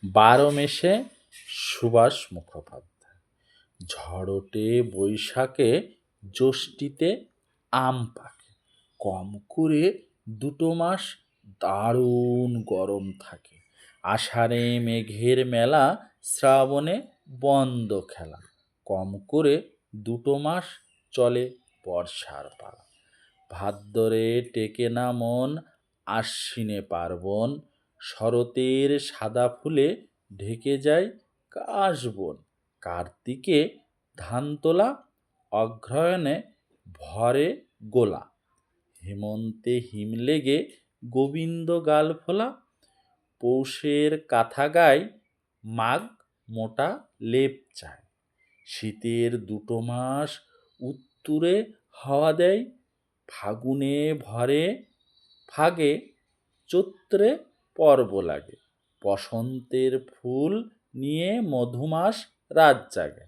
বারো মেশে সুভাষ মুখোপাধ্যায়। ঝড় ওঠে বৈশাখে, জ্যৈষ্ঠীতে আম পাকে। কম করে 2 মাস দারুণ গরম থাকে। আষাঢ়ে মেঘের মেলা, শ্রাবণে বন্ধ খেলা। কম করে 2 মাস চলে বর্ষার পালা। ভাদ্রে টেকে না মন, আশ্বিনে পার্বণ। শরতের সাদা ফুলে ঢেকে যায় কাশবন। কার্তিকে ধান তোলা, অগ্রহায়ণে ভরে গোলা। হেমন্তে হিম লেগে গোবিন্দ গাল ফোলা। পৌষের কাঁথা গায়, মাঘ মোটা লেপ চায়। শীতের 2 মাস উত্তুরে হাওয়া দেয়। ফাগুনে ভরে ফাগে, চৈত্রে পর্ব লাগে। বসন্তের ফুল নিয়ে মধুমাস রাত জাগে।